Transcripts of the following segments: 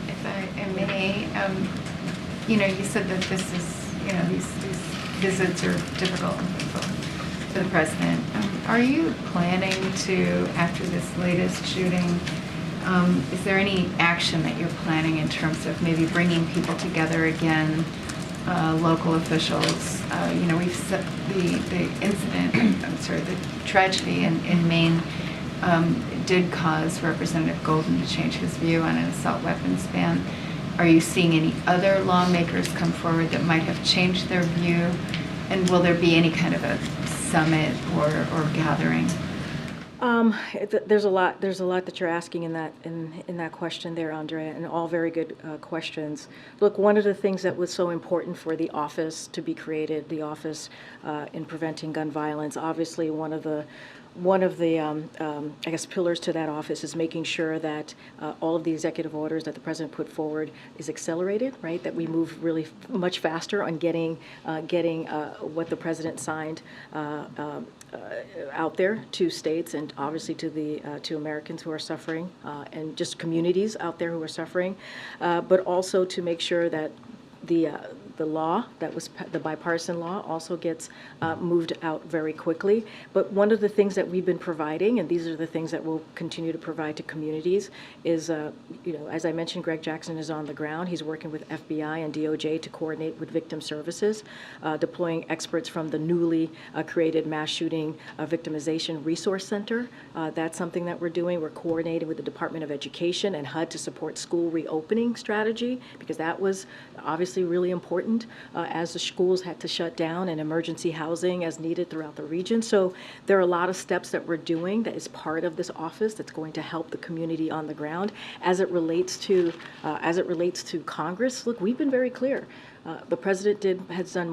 if I may, you said that this is, these visits are difficult for the president. Are you planning to, after this latest shooting, is there any action that you're planning in terms of maybe bringing people together again, local officials? We've set the incident, the tragedy in Maine did cause Representative Golden to change his view on an assault weapons ban. Are you seeing any other lawmakers come forward that might have changed their view? And will there be any kind of a summit or gathering? There's a lot that you're asking in that question there, Andrea, and all very good questions. Look, one of the things that was so important for the office to be created, the office in preventing gun violence, obviously one of the I guess pillars to that office is making sure that all of the executive orders that the president put forward is accelerated, right? That we move really much faster on getting what the president signed out there to states and obviously to Americans who are suffering and just communities out there who are suffering, but also to make sure that the law that was the bipartisan law also gets moved out very quickly. But one of the things that we've been providing, and these are the things that we'll continue to provide to communities, is as I mentioned, Greg Jackson is on the ground. He's working with FBI and DOJ to coordinate with victim services, deploying experts from the newly created Mass Shooting Victimization Resource Center. That's something that we're doing. We're coordinating with the Department of Education and HUD to support school reopening strategy, because that was obviously really important as the schools had to shut down, and emergency housing as needed throughout the region. So there are a lot of steps that we're doing that is part of this office that's going to help the community on the ground. As it relates to Congress, look, we've been very clear. The president has done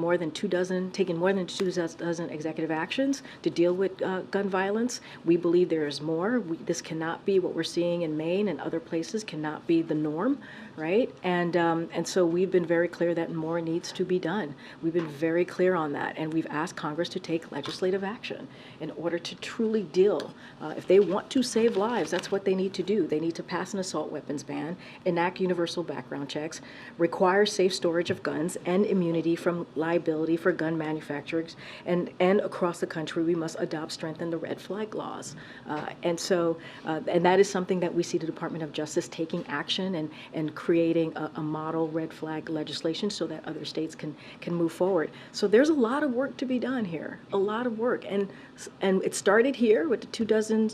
taken more than 2 dozen executive actions to deal with gun violence. We believe there is more. This cannot be what we're seeing in Maine and other places, cannot be the norm, right? And so we've been very clear that more needs to be done. We've been very clear on that, and we've asked Congress to take legislative action in order to truly deal. If they want to save lives, that's what they need to do. They need to pass an assault weapons ban, enact universal background checks, require safe storage of guns, and immunity from liability for gun manufacturers, and across the country we must strengthen the red flag laws, and that is something that we see the Department of Justice taking action and creating a model red flag legislation so that other states can move forward. So there's a lot of work to be done here, a lot of work, and it started here with the 2 dozen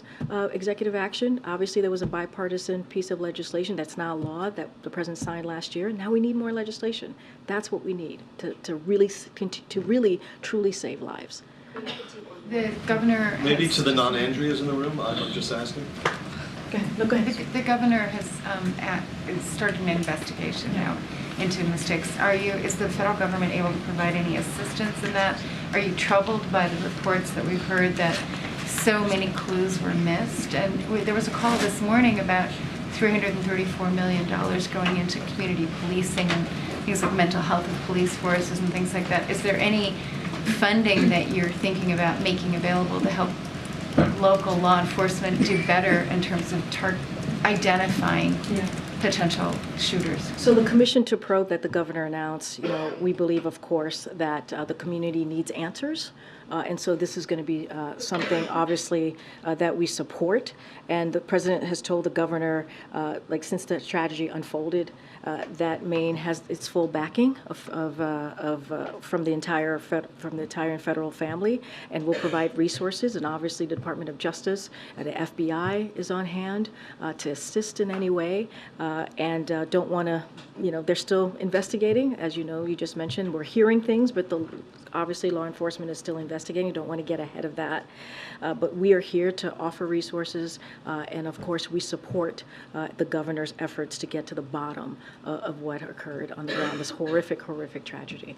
executive action. Obviously there was a bipartisan piece of legislation that's now law that the president signed last year. Now we need more legislation. That's what we need to really truly save lives. The governor maybe to the non-Andreas in the room, I'm just asking. Go ahead. The governor has started an investigation now into mistakes. Is the federal government able to provide any assistance in that? Are you troubled by the reports that we've heard that so many clues were missed? And there was a call this morning about $334 million going into community policing and things like mental health of police forces and things like that. Is there any funding that you're thinking about making available to help local law enforcement do better in terms of identifying potential shooters? So the commission to probe that the governor announced, we believe, of course, that the community needs answers. And so this is going to be something, obviously, that we support. And the president has told the governor, since the tragedy unfolded, that Maine has its full backing from the entire federal family, and will provide resources. And obviously, the Department of Justice and the FBI is on hand to assist in any way. And don't want to, they're still investigating, as you just mentioned. We're hearing things, but obviously law enforcement is still investigating. Don't want to get ahead of that. But we are here to offer resources, and of course we support the governor's efforts to get to the bottom of what occurred on the ground, this horrific tragedy.